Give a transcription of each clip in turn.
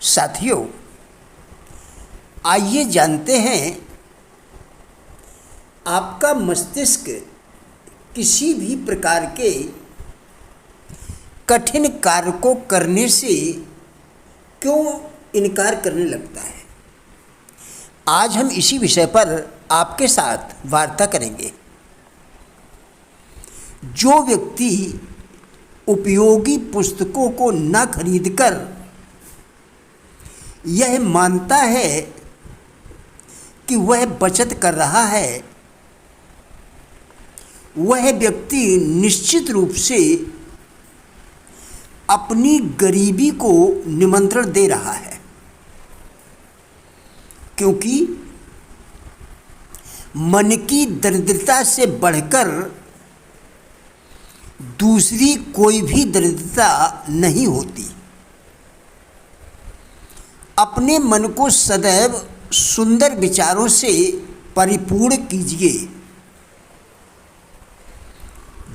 साथियों, आइए जानते हैं आपका मस्तिष्क किसी भी प्रकार के कठिन कार्य को करने से क्यों इनकार करने लगता है। आज हम इसी विषय पर आपके साथ वार्ता करेंगे। जो व्यक्ति उपयोगी पुस्तकों को न खरीदकर यह मानता है कि वह बचत कर रहा है, वह व्यक्ति निश्चित रूप से अपनी गरीबी को निमंत्रण दे रहा है, क्योंकि मन की दरिद्रता से बढ़कर दूसरी कोई भी दरिद्रता नहीं होती। अपने मन को सदैव सुंदर विचारों से परिपूर्ण कीजिए।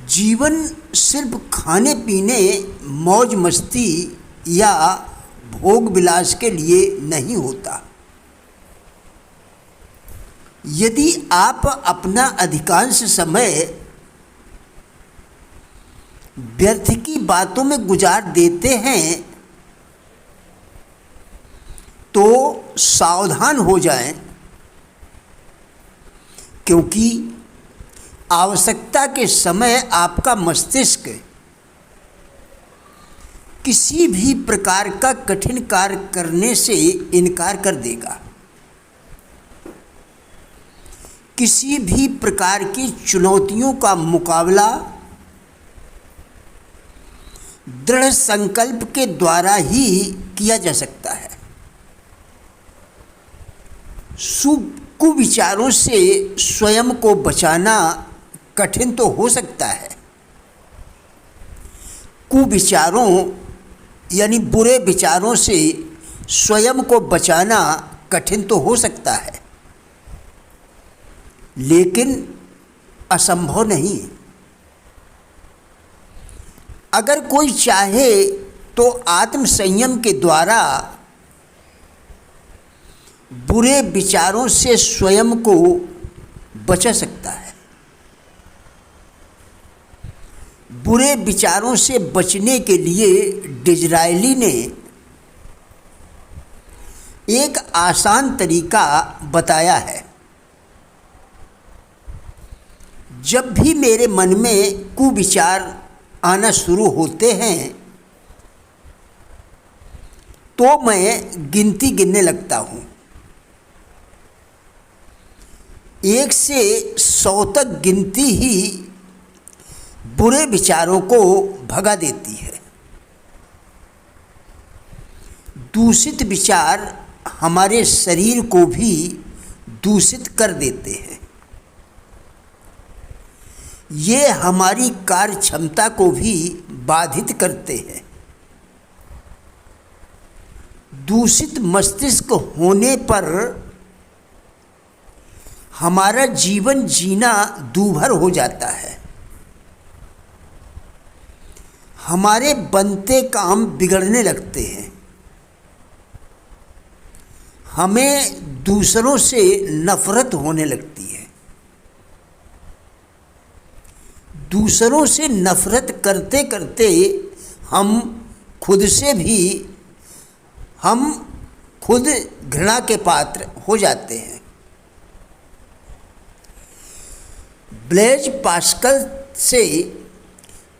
जीवन सिर्फ खाने पीने, मौज मस्ती या भोग विलास के लिए नहीं होता। यदि आप अपना अधिकांश समय व्यर्थ की बातों में गुजार देते हैं तो सावधान हो जाएं, क्योंकि आवश्यकता के समय आपका मस्तिष्क किसी भी प्रकार का कठिन कार्य करने से इनकार कर देगा। किसी भी प्रकार की चुनौतियों का मुकाबला दृढ़ संकल्प के द्वारा ही किया जा सकता है। कुविचारों से स्वयं को बचाना कठिन तो हो सकता है। कुविचारों यानी बुरे विचारों से स्वयं को बचाना कठिन तो हो सकता है, लेकिन असंभव नहीं। अगर कोई चाहे तो आत्मसंयम के द्वारा बुरे विचारों से स्वयं को बचा सकता है। बुरे विचारों से बचने के लिए डिज़रायली ने एक आसान तरीका बताया है। जब भी मेरे मन में कुविचार आना शुरू होते हैं तो मैं गिनती गिनने लगता हूँ। 1 से 100 तक गिनती ही बुरे विचारों को भगा देती है। दूषित विचार हमारे शरीर को भी दूषित कर देते हैं। ये हमारी कार्य क्षमता को भी बाधित करते हैं। दूषित मस्तिष्क होने पर हमारा जीवन जीना दूभर हो जाता है। हमारे बनते काम बिगड़ने लगते हैं। हमें दूसरों से नफरत होने लगती है। दूसरों से नफरत करते करते हम खुद घृणा के पात्र हो जाते हैं। ब्लेज पास्कल से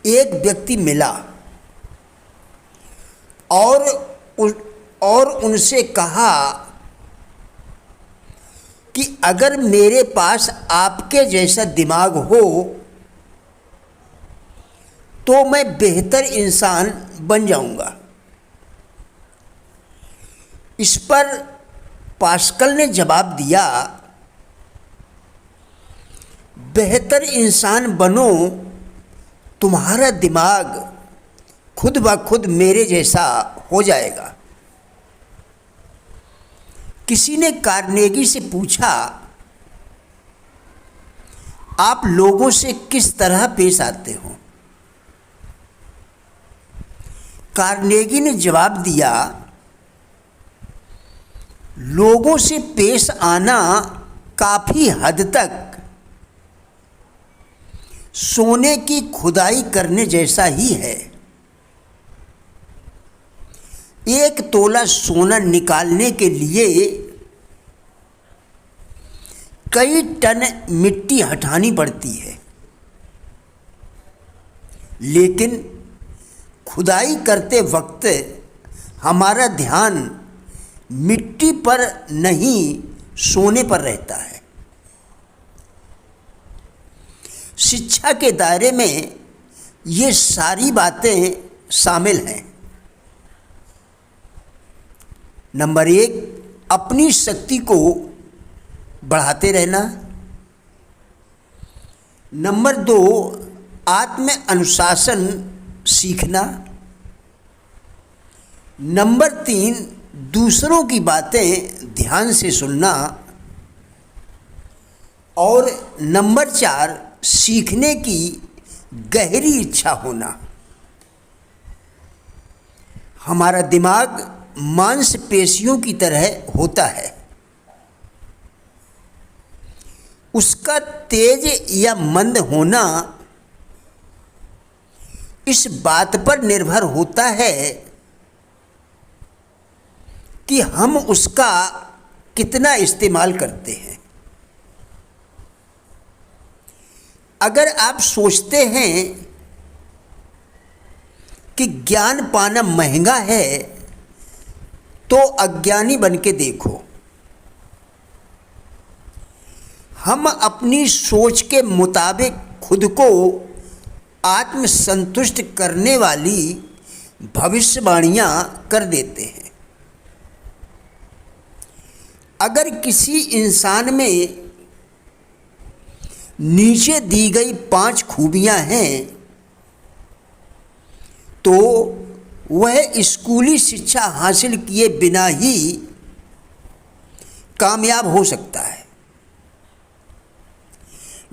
एक व्यक्ति मिला और उनसे कहा कि अगर मेरे पास आपके जैसा दिमाग हो तो मैं बेहतर इंसान बन जाऊंगा। इस पर पास्कल ने जवाब दिया, बेहतर इंसान बनो, तुम्हारा दिमाग खुद ब खुद मेरे जैसा हो जाएगा। किसी ने कार्नेगी से पूछा, आप लोगों से किस तरह पेश आते हो? कार्नेगी ने जवाब दिया, लोगों से पेश आना काफ़ी हद तक सोने की खुदाई करने जैसा ही है। एक तोला सोना निकालने के लिए कई टन मिट्टी हटानी पड़ती है, लेकिन खुदाई करते वक्त हमारा ध्यान मिट्टी पर नहीं सोने पर रहता है। शिक्षा के दायरे में ये सारी बातें शामिल हैं। नंबर 1, अपनी शक्ति को बढ़ाते रहना। नंबर 2, आत्म अनुशासन सीखना। नंबर 3, दूसरों की बातें ध्यान से सुनना। और नंबर 4, सीखने की गहरी इच्छा होना। हमारा दिमाग मांसपेशियों की तरह होता है। उसका तेज या मंद होना इस बात पर निर्भर होता है कि हम उसका कितना इस्तेमाल करते हैं। अगर आप सोचते हैं कि ज्ञान पाना महंगा है, तो अज्ञानी बन के देखो। हम अपनी सोच के मुताबिक खुद को आत्मसंतुष्ट करने वाली भविष्यवाणियां कर देते हैं। अगर किसी इंसान में नीचे दी गई 5 खूबियां हैं, तो वह स्कूली शिक्षा हासिल किए बिना ही कामयाब हो सकता है।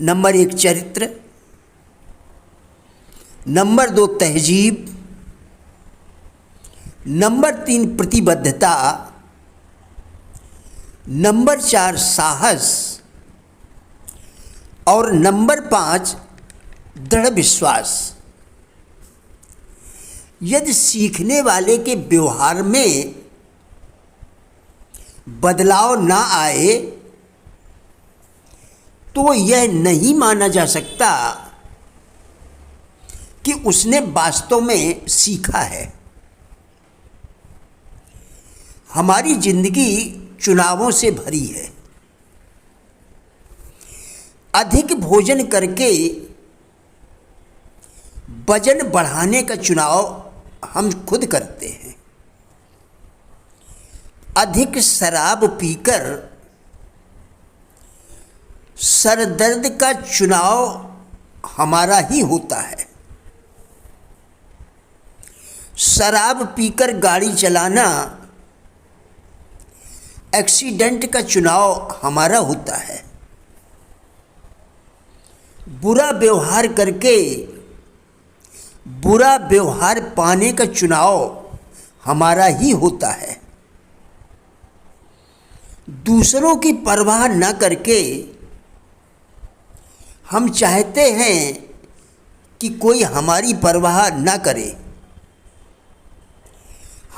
नंबर 1, चरित्र। नंबर 2, तहजीब। नंबर 3, प्रतिबद्धता। नंबर 4, साहस। और नंबर 5, दृढ़ विश्वास। यदि सीखने वाले के व्यवहार में बदलाव ना आए, तो यह नहीं माना जा सकता कि उसने वास्तव में सीखा है। हमारी जिंदगी चुनावों से भरी है। अधिक भोजन करके वजन बढ़ाने का चुनाव हम खुद करते हैं। अधिक शराब पीकर सर दर्द का चुनाव हमारा ही होता है। शराब पीकर गाड़ी चलाना, एक्सीडेंट का चुनाव हमारा होता है। बुरा व्यवहार करके बुरा व्यवहार पाने का चुनाव हमारा ही होता है। दूसरों की परवाह न करके हम चाहते हैं कि कोई हमारी परवाह न करे।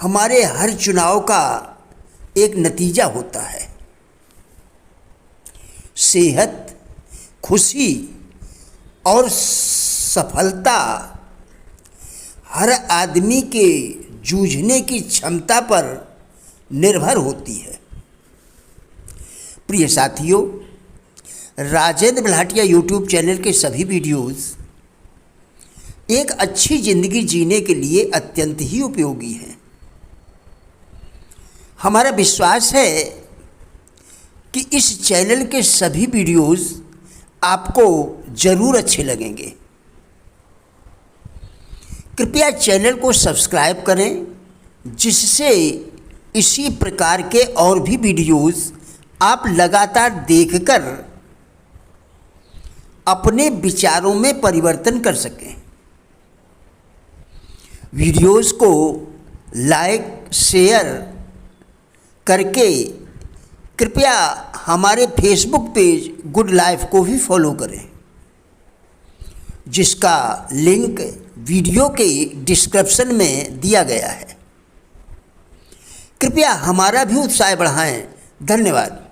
हमारे हर चुनाव का एक नतीजा होता है। सेहत, खुशी और सफलता हर आदमी के जूझने की क्षमता पर निर्भर होती है। प्रिय साथियों, राजेंद्र बल्हाटिया यूट्यूब चैनल के सभी वीडियोस एक अच्छी ज़िंदगी जीने के लिए अत्यंत ही उपयोगी हैं। हमारा विश्वास है कि इस चैनल के सभी वीडियोस आपको ज़रूर अच्छे लगेंगे। कृपया चैनल को सब्सक्राइब करें, जिससे इसी प्रकार के और भी वीडियोस आप लगातार देखकर अपने विचारों में परिवर्तन कर सकें। वीडियोस को लाइक, शेयर करके कृपया हमारे फेसबुक पेज गुड लाइफ को भी फॉलो करें, जिसका लिंक वीडियो के डिस्क्रिप्शन में दिया गया है। कृपया हमारा भी उत्साह बढ़ाएं। धन्यवाद।